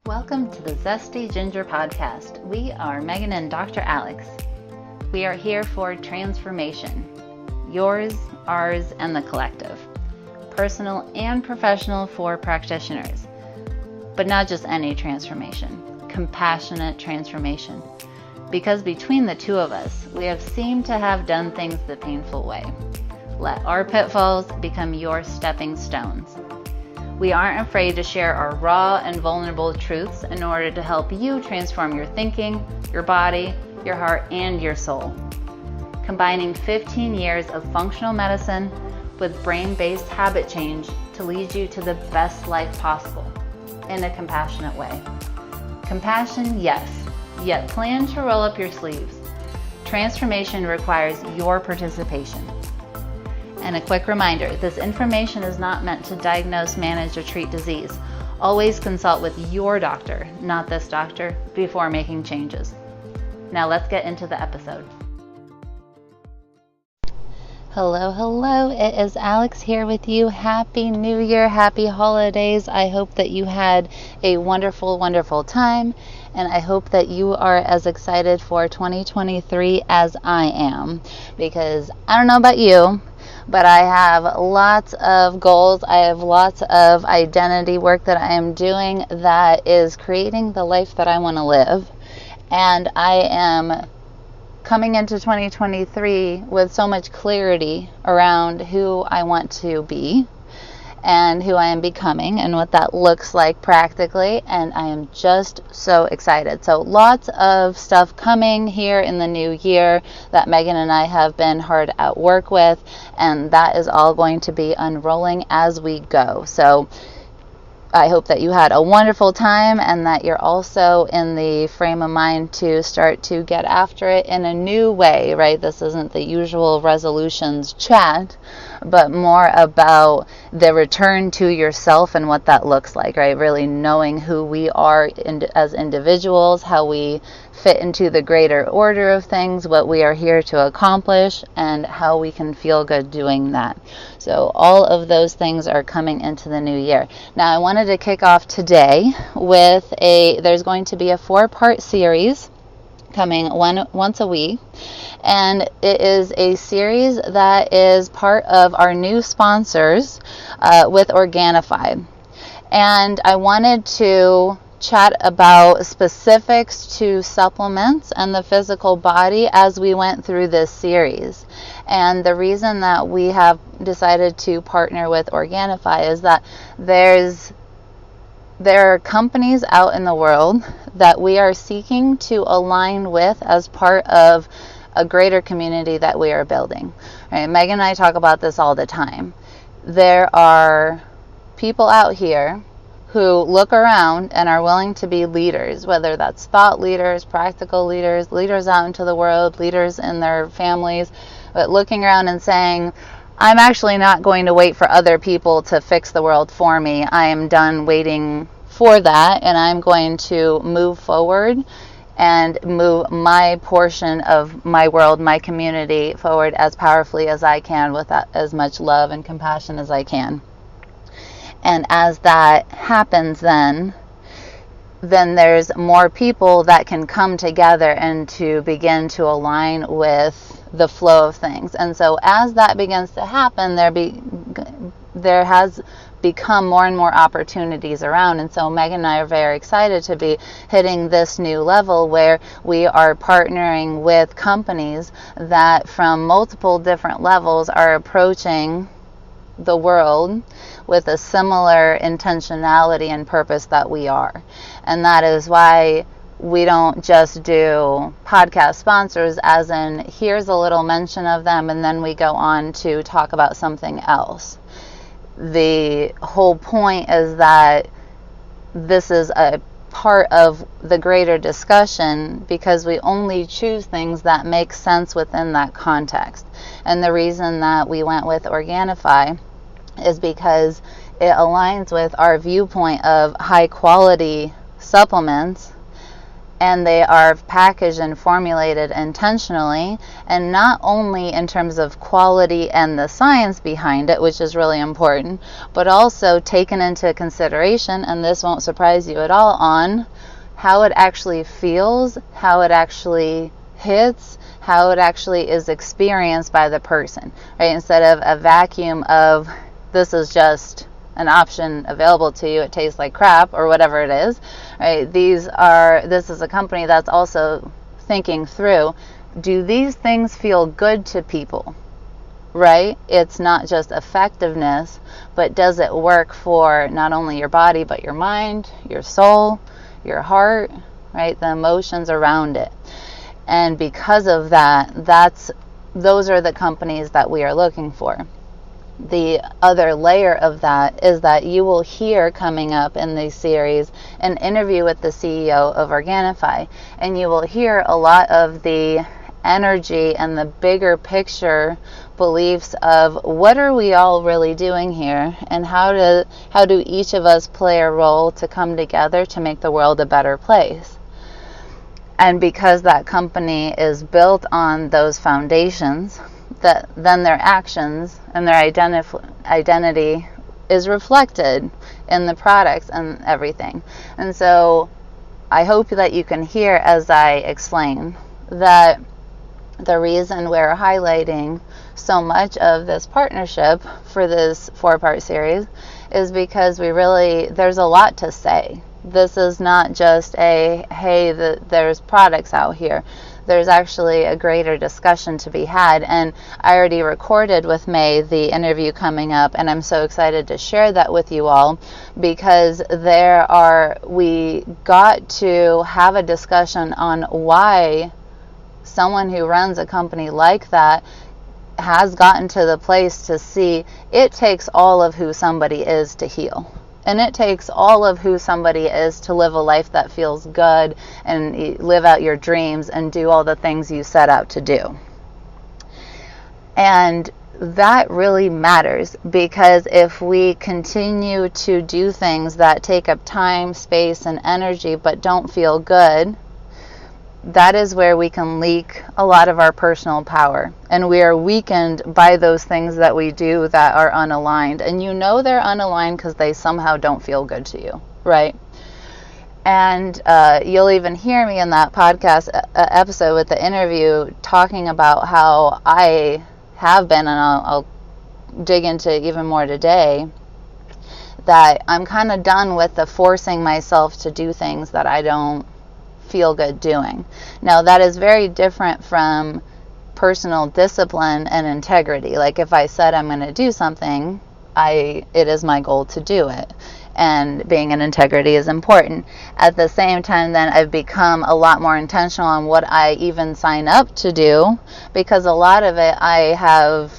Welcome to the Zesty Ginger Podcast. We are Megan and Dr. Alex. We are here for transformation. Yours, ours, and the collective. Personal and professional for practitioners. But not just any transformation. Compassionate transformation. Because between the two of us, we have seemed to have done things the painful way. Let our pitfalls become your stepping stones. We aren't afraid to share our raw and vulnerable truths in order to help you transform your thinking, your body, your heart, and your soul. Combining 15 years of functional medicine with brain-based habit change to lead you to the best life possible in a compassionate way. Compassion, yes, yet plan to roll up your sleeves. Transformation requires your participation. And a quick reminder, this information is not meant to diagnose, manage, or treat disease. Always consult with your doctor, not this doctor, before making changes. Now let's get into the episode. Hello. It is Alex here with you. Happy New Year, happy holidays. I hope that you had a wonderful, wonderful time. And I hope that you are as excited for 2023 as I am. Because I don't know about you, but I have lots of goals. I have lots of identity work that I am doing that is creating the life that I want to live. And I am coming into 2023 with so much clarity around who I want to be and who I am becoming and what that looks like practically, and I am just so excited. So lots of stuff coming here in the new year that Megan and I have been hard at work with, and that is all going to be unrolling as we go. So I hope that you had a wonderful time and that you're also in the frame of mind to start to get after it in a new way, right? This isn't the usual resolutions chat, but more about the return to yourself and what that looks like, right? Really knowing who we are as individuals, how we fit into the greater order of things, what we are here to accomplish, and how we can feel good doing that. So all of those things are coming into the new year. Now I wanted to kick off today with there's going to be a 4-part series coming once a week, and it is a series that is part of our new sponsors with Organifi. And I wanted to chat about specifics to supplements and the physical body as we went through this series. And the reason that we have decided to partner with Organifi is that there are companies out in the world that we are seeking to align with as part of a greater community that we are building. Right? Megan and I talk about this all the time. There are people out here who look around and are willing to be leaders, whether that's thought leaders, practical leaders, leaders out into the world, leaders in their families, but looking around and saying, I'm actually not going to wait for other people to fix the world for me. I am done waiting for that, and I'm going to move forward and move my portion of my world, my community forward as powerfully as I can with as much love and compassion as I can. And as that happens, then there's more people that can come together and to begin to align with the flow of things. And so as that begins to happen, there has become more and more opportunities around. And so Megan and I are very excited to be hitting this new level where we are partnering with companies that from multiple different levels are approaching the world with a similar intentionality and purpose that we are. And that is why we don't just do podcast sponsors as in here's a little mention of them and then we go on to talk about something else. The whole point is that this is a part of the greater discussion because we only choose things that make sense within that context. And the reason that we went with Organifi is because it aligns with our viewpoint of high quality supplements and they are packaged and formulated intentionally, and not only in terms of quality and the science behind it, which is really important, but also taken into consideration, and this won't surprise you at all, on how it actually feels, how it actually hits, how it actually is experienced by the person, right? Instead of a vacuum of, this is just an option available to you, it tastes like crap, or whatever it is, right? This is a company that's also thinking through, do these things feel good to people, right? It's not just effectiveness, but does it work for not only your body, but your mind, your soul, your heart, right? The emotions around it. And because of that, those are the companies that we are looking for. The other layer of that is that you will hear coming up in this series an interview with the CEO of Organifi, and you will hear a lot of the energy and the bigger picture beliefs of what are we all really doing here, and how do each of us play a role to come together to make the world a better place. And because that company is built on those foundations, that then their actions and their identity is reflected in the products and everything. And so I hope that you can hear as I explain that the reason we're highlighting so much of this partnership for this 4-part series is because there's a lot to say. This is not just there's products out here. There's actually a greater discussion to be had, and I already recorded with May the interview coming up, and I'm so excited to share that with you all, because we got to have a discussion on why someone who runs a company like that has gotten to the place to see it takes all of who somebody is to heal. And it takes all of who somebody is to live a life that feels good and live out your dreams and do all the things you set out to do. And that really matters, because if we continue to do things that take up time, space, and energy but don't feel good, that is where we can leak a lot of our personal power. And we are weakened by those things that we do that are unaligned. And you know they're unaligned because they somehow don't feel good to you, right? And you'll even hear me in that podcast episode with the interview talking about how I have been, and I'll dig into even more today, that I'm kind of done with the forcing myself to do things that I don't feel good doing. Now, that is very different from personal discipline and integrity. Like, if I said I'm going to do something, it is my goal to do it. And being in integrity is important. At the same time, then, I've become a lot more intentional on what I even sign up to do, because a lot of it I have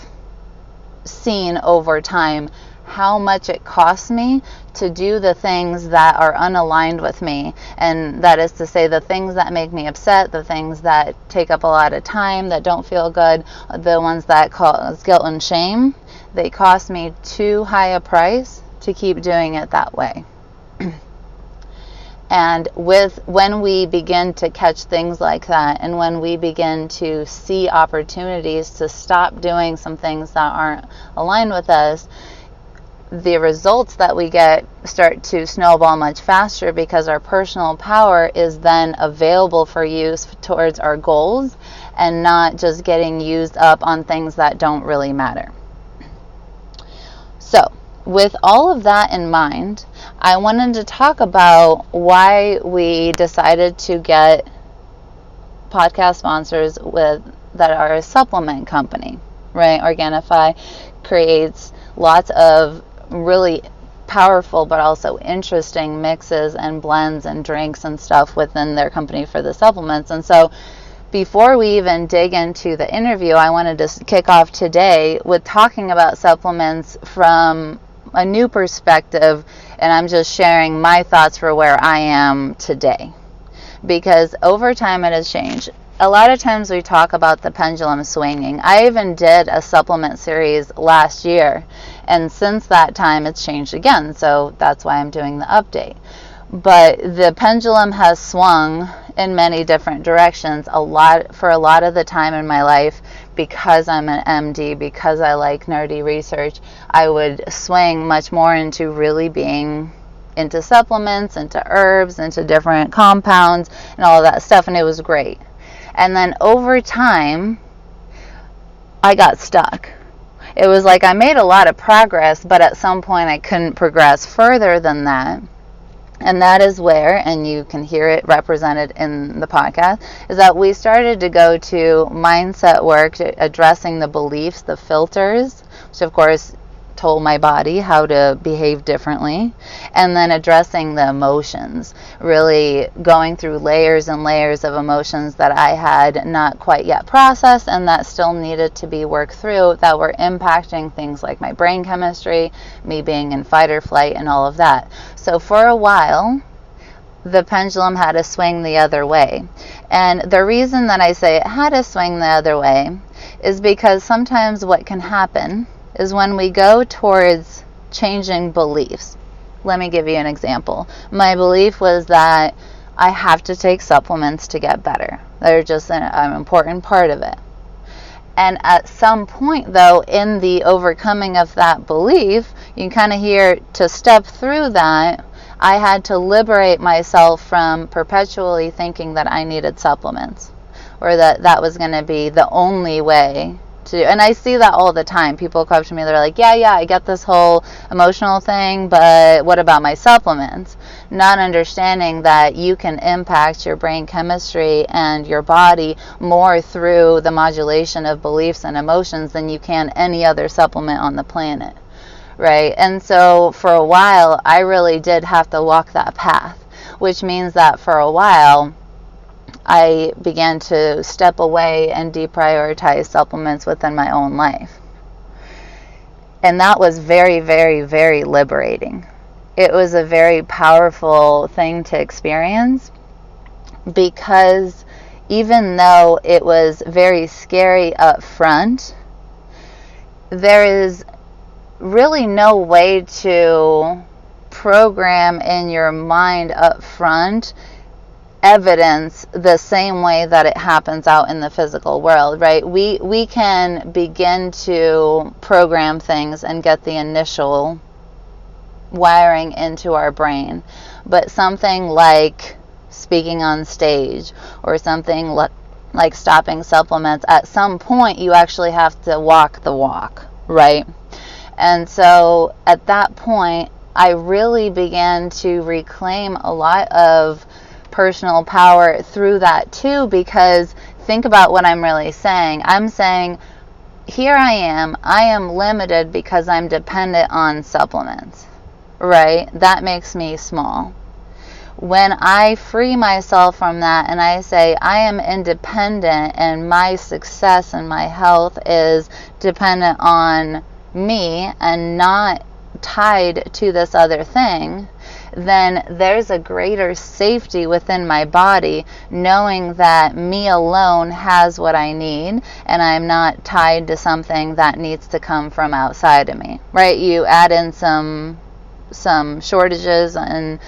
seen over time how much it costs me to do the things that are unaligned with me. And that is to say, the things that make me upset, the things that take up a lot of time, that don't feel good, the ones that cause guilt and shame, they cost me too high a price to keep doing it that way. And when we begin to catch things like that, and when we begin to see opportunities to stop doing some things that aren't aligned with us, the results that we get start to snowball much faster, because our personal power is then available for use towards our goals and not just getting used up on things that don't really matter. So, with all of that in mind, I wanted to talk about why we decided to get podcast sponsors that are a supplement company, right? Organifi creates lots of really powerful but also interesting mixes and blends and drinks and stuff within their company for the supplements. And so before we even dig into the interview, I wanted to kick off today with talking about supplements from a new perspective, and I'm just sharing my thoughts for where I am today, because over time it has changed. A lot of times we talk about the pendulum swinging. I even did a supplement series last year, and since that time it's changed again, so that's why I'm doing the update. But the pendulum has swung in many different directions. For a lot of the time in my life, because I'm an MD, because I like nerdy research, I would swing much more into really being into supplements, into herbs, into different compounds, and all of that stuff, and it was great. And then over time, I got stuck. It was like I made a lot of progress, but at some point I couldn't progress further than that. And that is where, and you can hear it represented in the podcast, is that we started to go to mindset work, addressing the beliefs, the filters, which of course told my body how to behave differently, and then addressing the emotions, really going through layers and layers of emotions that I had not quite yet processed and that still needed to be worked through, that were impacting things like my brain chemistry, me being in fight or flight, and all of that. So for a while, the pendulum had to swing the other way. And the reason that I say it had to swing the other way is because sometimes what can happen is when we go towards changing beliefs. Let me give you an example. My belief was that I have to take supplements to get better. They're just an important part of it. And at some point, though, in the overcoming of that belief, you can kind of hear, to step through that, I had to liberate myself from perpetually thinking that I needed supplements, or that was going to be the only way to do. And I see that all the time. People come up to me, they're like, yeah, I get this whole emotional thing, but what about my supplements? Not understanding that you can impact your brain chemistry and your body more through the modulation of beliefs and emotions than you can any other supplement on the planet, right? And so for a while, I really did have to walk that path, which means that for a while, I began to step away and deprioritize supplements within my own life. And that was very, very, very liberating. It was a very powerful thing to experience, because even though it was very scary up front, there is really no way to program in your mind up front evidence the same way that it happens out in the physical world, right? We can begin to program things and get the initial wiring into our brain, but something like speaking on stage or something like stopping supplements, at some point you actually have to walk the walk, right? And so at that point, I really began to reclaim a lot of personal power through that too, because think about what I'm really saying. I'm saying, here I am limited because I'm dependent on supplements, right? That makes me small. When I free myself from that and I say I am independent and my success and my health is dependent on me and not tied to this other thing, then there's a greater safety within my body, knowing that me alone has what I need and I'm not tied to something that needs to come from outside of me, right? You add in some shortages in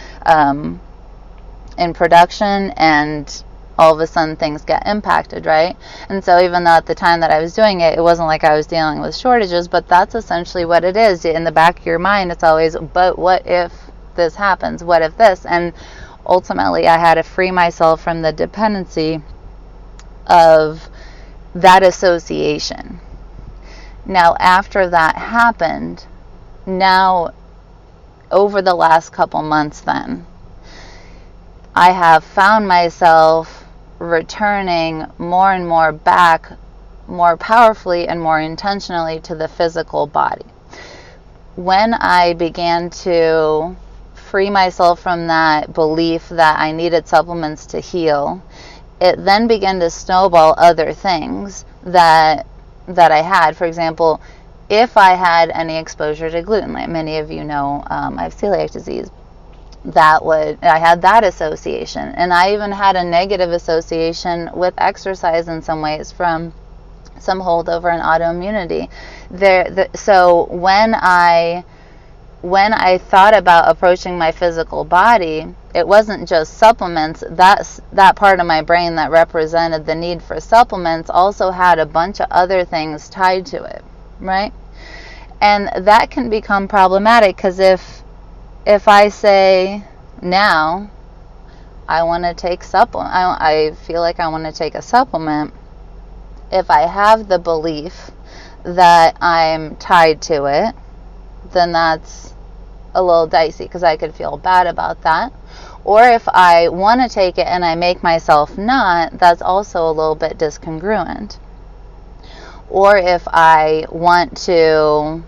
production, and all of a sudden things get impacted, right? And so even though at the time that I was doing it, it wasn't like I was dealing with shortages, but that's essentially what it is. In the back of your mind, it's always, but what if this happens? What if this? And ultimately, I had to free myself from the dependency of that association. Now, after that happened, now over the last couple months then, I have found myself returning more and more back, more powerfully and more intentionally to the physical body. When I began to free myself from that belief that I needed supplements to heal, it then began to snowball other things that I had. For example, if I had any exposure to gluten, like many of you know, I have celiac disease. I had that association, and I even had a negative association with exercise in some ways from some holdover and autoimmunity. So when I when I thought about approaching my physical body, it wasn't just supplements. That part of my brain that represented the need for supplements also had a bunch of other things tied to it, right? And that can become problematic, because if I say now I want to take supplement, I feel like I want to take a supplement, if I have the belief that I'm tied to it, then that's a little dicey, because I could feel bad about that. Or if I want to take it and I make myself not, that's also a little bit discongruent. Or if I want to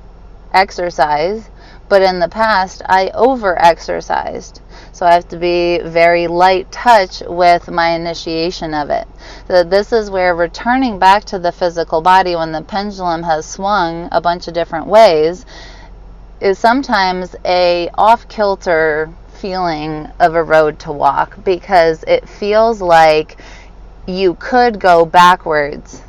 exercise, but in the past I over-exercised, so I have to be very light touch with my initiation of it. So this is where returning back to the physical body when the pendulum has swung a bunch of different ways is sometimes a off-kilter feeling of a road to walk, because it feels like you could go backwards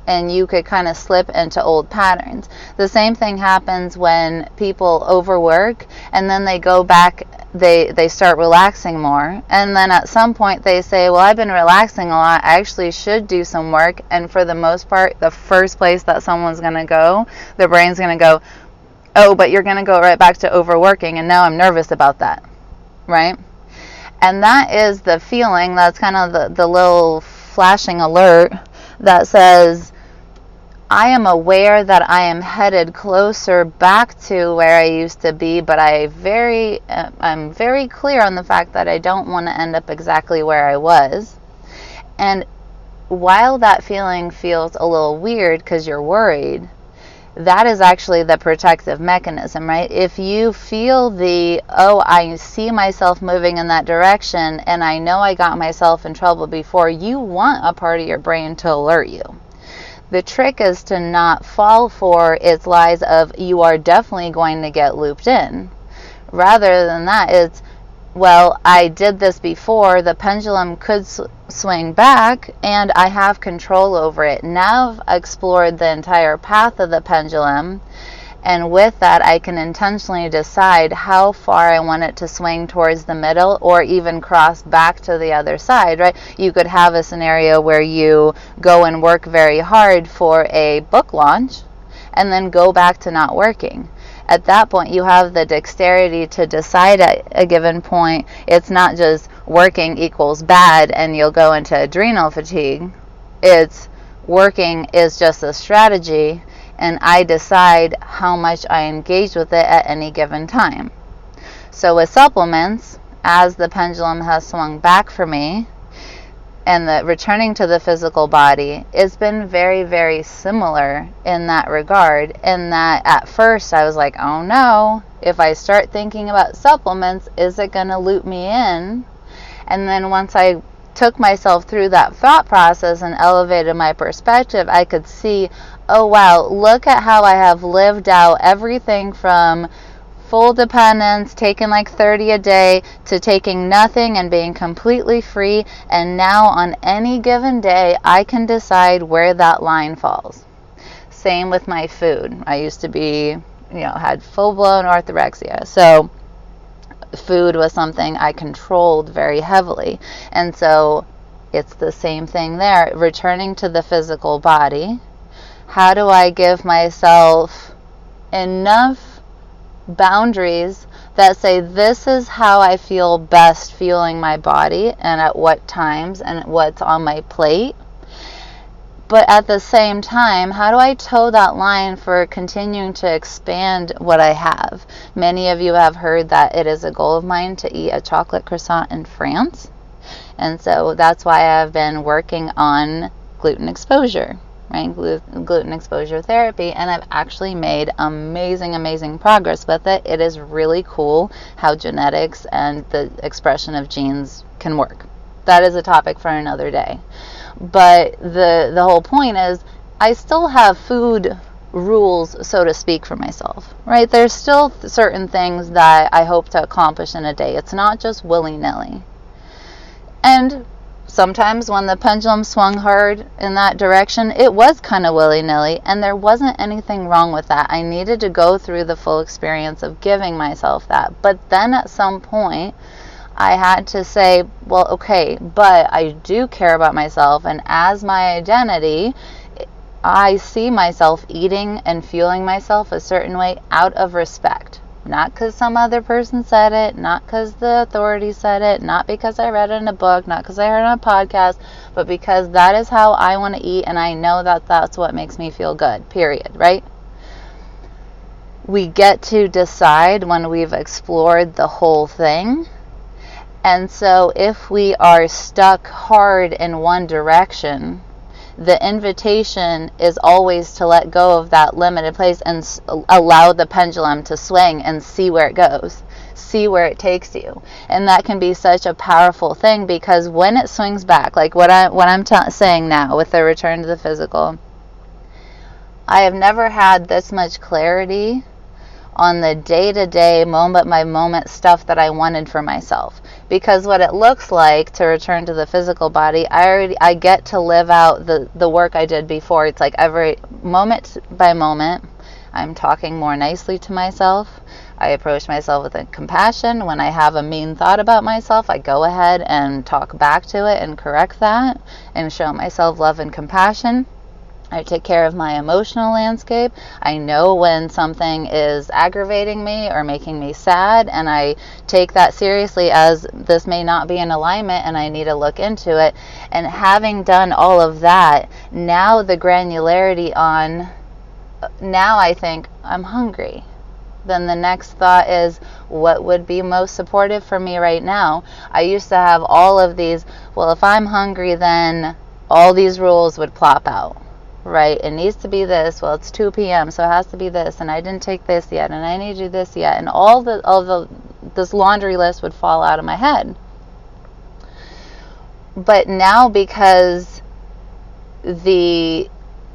and you could kind of slip into old patterns. The same thing happens when people overwork and then they go back, they start relaxing more, and then at some point they say, well, I've been relaxing a lot, I actually should do some work. And for the most part, the first place that someone's going to go, their brain's going to go, oh, but you're going to go right back to overworking, and now I'm nervous about that, right? And that is the feeling, that's kind of the little flashing alert that says, I am aware that I am headed closer back to where I used to be, but I'm very clear on the fact that I don't want to end up exactly where I was. And while that feeling feels a little weird because you're worried, that is actually the protective mechanism, right? If you feel I see myself moving in that direction and I know I got myself in trouble before, you want a part of your brain to alert you. The trick is to not fall for its lies of, you are definitely going to get looped in. Rather than that, it's, well, I did this before, the pendulum could swing back, and I have control over it. Now I've explored the entire path of the pendulum, and with that I can intentionally decide how far I want it to swing towards the middle, or even cross back to the other side, right? You could have a scenario where you go and work very hard for a book launch, and then go back to not working. At that point, you have the dexterity to decide at a given point. It's not just working equals bad and you'll go into adrenal fatigue. It's working is just a strategy, and I decide how much I engage with it at any given time. So with supplements, as the pendulum has swung back for me, and the returning to the physical body, it's been very, very similar in that regard, in that at first I was like, oh no, if I start thinking about supplements, is it going to loop me in? And then once I took myself through that thought process and elevated my perspective, I could see, oh wow, look at how I have lived out everything from full dependence, taking like 30 a day, to taking nothing and being completely free. And now on any given day, I can decide where that line falls. Same with my food. I used to be, had full-blown orthorexia. So food was something I controlled very heavily. And so it's the same thing there. Returning to the physical body, how do I give myself enough boundaries that say, this is how I feel best feeling my body and at what times and what's on my plate? But at the same time, how do I toe that line for continuing to expand what I have? Many of you have heard that it is a goal of mine to eat a chocolate croissant in France. And so that's why I've been working on gluten exposure, right? Gluten exposure therapy. And I've actually made amazing progress with it. It is really cool how genetics and the expression of genes can work. That is a topic for another day. But the whole point is, I still have food rules, so to speak, for myself, right? There's still certain things that I hope to accomplish in a day. It's not just willy-nilly. And sometimes when the pendulum swung hard in that direction, it was kind of willy-nilly, and there wasn't anything wrong with that. I needed to go through the full experience of giving myself that. But then at some point, I had to say, well, okay, but I do care about myself, and as my identity, I see myself eating and fueling myself a certain way out of respect. Not because some other person said it, not because the authority said it, not because I read it in a book, not because I heard it on a podcast, but because that is how I want to eat, and I know that that's what makes me feel good, period, right? We get to decide when we've explored the whole thing. And so if we are stuck hard in one direction, the invitation is always to let go of that limited place and allow the pendulum to swing and see where it goes, see where it takes you. And that can be such a powerful thing, because when it swings back, like what I'm saying now with the return to the physical, I have never had this much clarity on the day-to-day, moment-by-moment stuff that I wanted for myself. Because what it looks like to return to the physical body, I get to live out the work I did before. It's like every moment by moment, I'm talking more nicely to myself. I approach myself with compassion. When I have a mean thought about myself, I go ahead and talk back to it and correct that and show myself love and compassion. I take care of my emotional landscape. I know when something is aggravating me or making me sad, and I take that seriously as this may not be in alignment and I need to look into it. And having done all of that, now the granularity on, now I think I'm hungry. Then the next thought is, what would be most supportive for me right now? I used to have all of these, well, if I'm hungry, then all these rules would plop out. Right, it needs to be this, well, it's 2 p.m., so it has to be this, and I didn't take this yet, and I need to do this yet, and this laundry list would fall out of my head. But now, because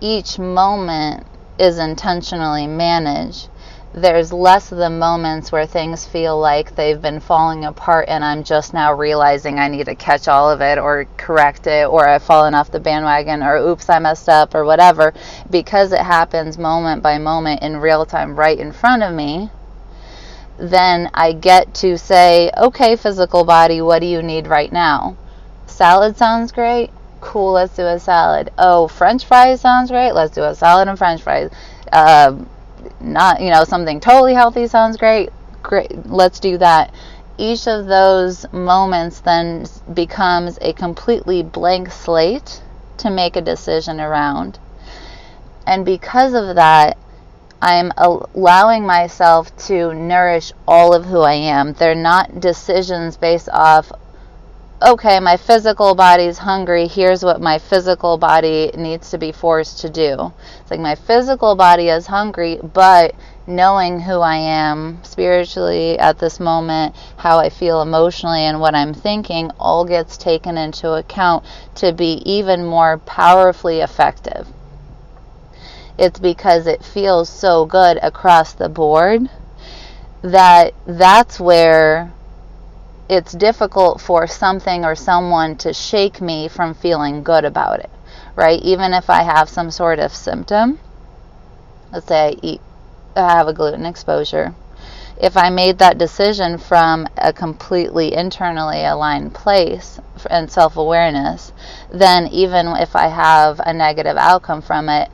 each moment is intentionally managed, there's less of the moments where things feel like they've been falling apart and I'm just now realizing I need to catch all of it or correct it, or I've fallen off the bandwagon, or oops, I messed up, or whatever. Because it happens moment by moment in real time right in front of me, then I get to say, okay, physical body, what do you need right now? Salad sounds great. Cool, let's do a salad. Oh, French fries sounds great. Let's do a salad and French fries. Not, something totally healthy sounds great. Great, let's do that. Each of those moments then becomes a completely blank slate to make a decision around. And because of that, I'm allowing myself to nourish all of who I am. They're not decisions based off, okay, my physical body's hungry, here's what my physical body needs to be forced to do. It's like my physical body is hungry, but knowing who I am spiritually at this moment, how I feel emotionally, and what I'm thinking all gets taken into account to be even more powerfully effective. It's because it feels so good across the board that's where it's difficult for something or someone to shake me from feeling good about it, right? Even if I have some sort of symptom, let's say I have a gluten exposure. If I made that decision from a completely internally aligned place and self-awareness, then even if I have a negative outcome from it,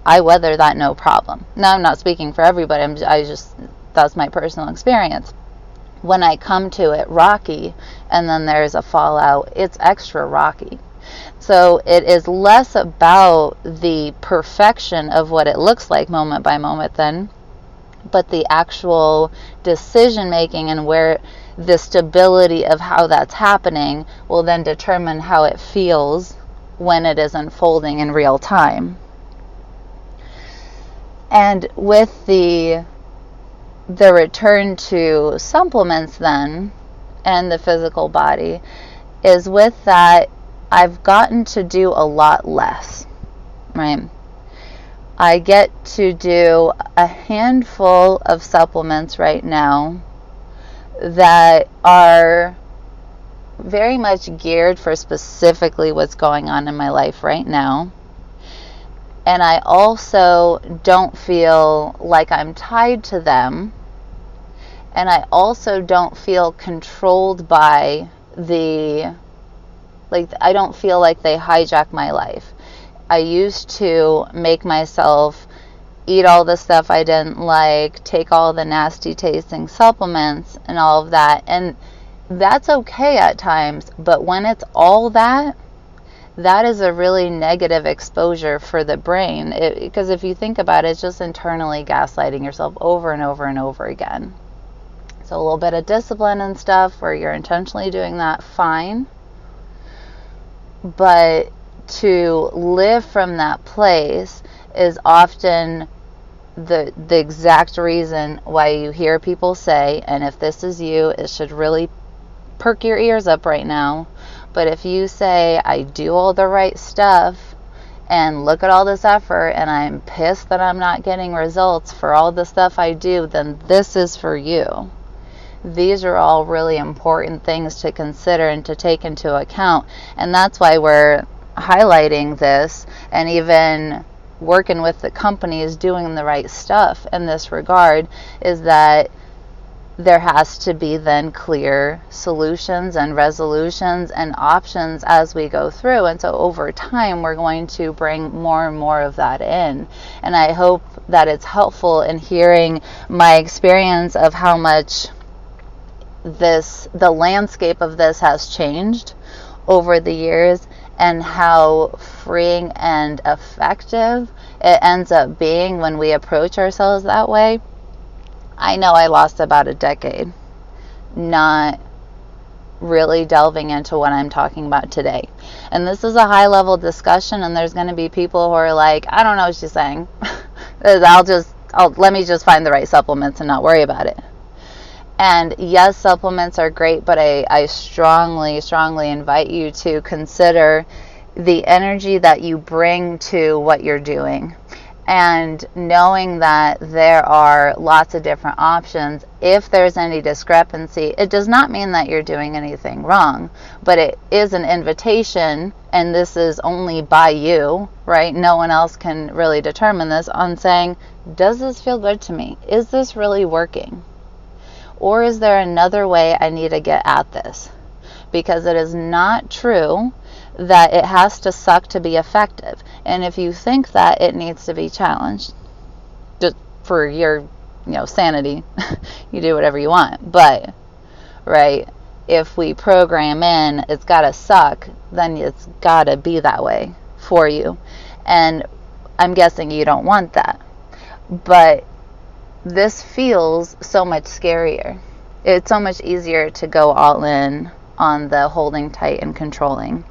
I weather that no problem. Now, I'm not speaking for everybody. That's my personal experience. When I come to it rocky and then there's a fallout, it's extra rocky. So it is less about the perfection of what it looks like moment by moment then, but the actual decision making and where the stability of how that's happening will then determine how it feels when it is unfolding in real time. And with the return to supplements then and the physical body is with that I've gotten to do a lot less, right? I get to do a handful of supplements right now that are very much geared for specifically what's going on in my life right now. And I also don't feel like I'm tied to them. And I also don't feel controlled by I don't feel like they hijack my life. I used to make myself eat all the stuff I didn't like, take all the nasty tasting supplements and all of that. And that's okay at times, but when it's all that, that is a really negative exposure for the brain. Because if you think about it, it's just internally gaslighting yourself over and over and over again. So a little bit of discipline and stuff where you're intentionally doing that, fine. But to live from that place is often the exact reason why you hear people say, and if this is you, it should really perk your ears up right now. But if you say, I do all the right stuff and look at all this effort and I'm pissed that I'm not getting results for all the stuff I do, then this is for you. These are all really important things to consider and to take into account. And that's why we're highlighting this and even working with the companies doing the right stuff in this regard, is that there has to be then clear solutions and resolutions and options as we go through. And so over time, we're going to bring more and more of that in. And I hope that it's helpful in hearing my experience of how much the landscape of this has changed over the years, and how freeing and effective it ends up being when we approach ourselves that way. I know I lost about a decade not really delving into what I'm talking about today. And this is a high level discussion, and there's going to be people who are like, I don't know what she's saying. Let me just find the right supplements and not worry about it. And yes, supplements are great, but I strongly, strongly invite you to consider the energy that you bring to what you're doing. And knowing that there are lots of different options, if there's any discrepancy, it does not mean that you're doing anything wrong, but it is an invitation, and this is only by you, right? No one else can really determine this, on saying, does this feel good to me? Is this really working? Or is there another way I need to get at this? Because it is not true that it has to suck to be effective. And if you think that, it needs to be challenged. Just for your, sanity, you do whatever you want. But, right, if we program in, it's got to suck, then it's got to be that way for you. And I'm guessing you don't want that. But this feels so much scarier. It's so much easier to go all in on the holding tight and controlling.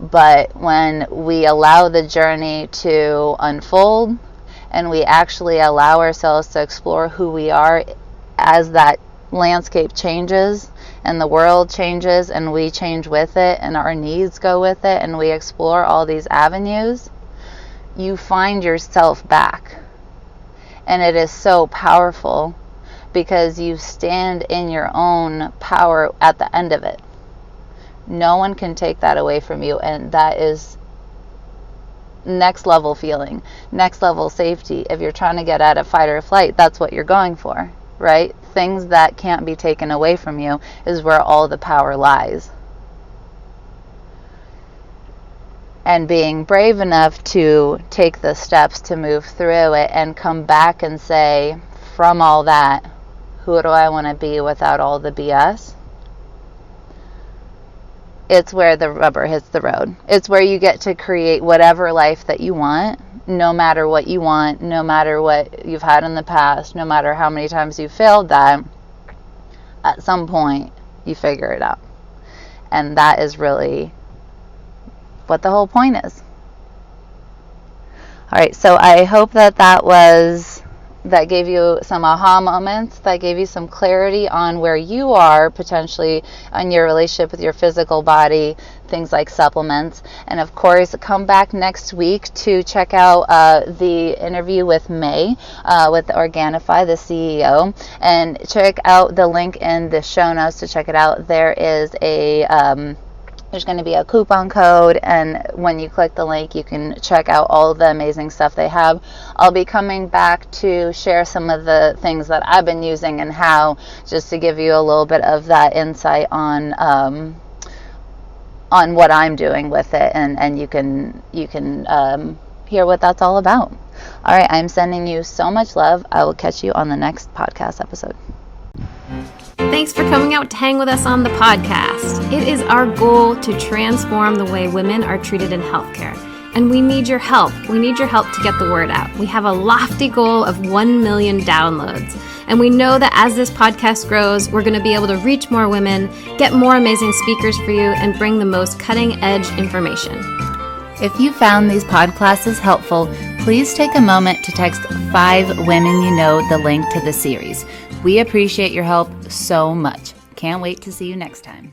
But when we allow the journey to unfold and we actually allow ourselves to explore who we are as that landscape changes and the world changes and we change with it and our needs go with it and we explore all these avenues, you find yourself back. And it is so powerful because you stand in your own power at the end of it. No one can take that away from you, and that is next level feeling, next level safety. If you're trying to get out of fight or flight, that's what you're going for, right? Things that can't be taken away from you is where all the power lies. And being brave enough to take the steps to move through it and come back and say, from all that, who do I want to be without all the BS? It's where the rubber hits the road. It's where you get to create whatever life that you want, no matter what you want, no matter what you've had in the past, no matter how many times you failed that. At some point, you figure it out. And that is really what the whole point is. All right, so I hope that was that gave you some aha moments, that gave you some clarity on where you are potentially on your relationship with your physical body, things like supplements. And of course, come back next week to check out the interview with May with Organifi, the CEO, and check out the link in the show notes to check it out. There is there's going to be a coupon code, and when you click the link, you can check out all of the amazing stuff they have. I'll be coming back to share some of the things that I've been using and how, just to give you a little bit of that insight on what I'm doing with it, and you can hear what that's all about. All right, I'm sending you so much love. I will catch you on the next podcast episode. Thanks for coming out to hang with us on the podcast. It is our goal to transform the way women are treated in healthcare. And we need your help. We need your help to get the word out. We have a lofty goal of 1 million downloads. And we know that as this podcast grows, we're going to be able to reach more women, get more amazing speakers for you, and bring the most cutting-edge information. If you found these podclasses helpful, please take a moment to text 5 women you know the link to the series. We appreciate your help so much. Can't wait to see you next time.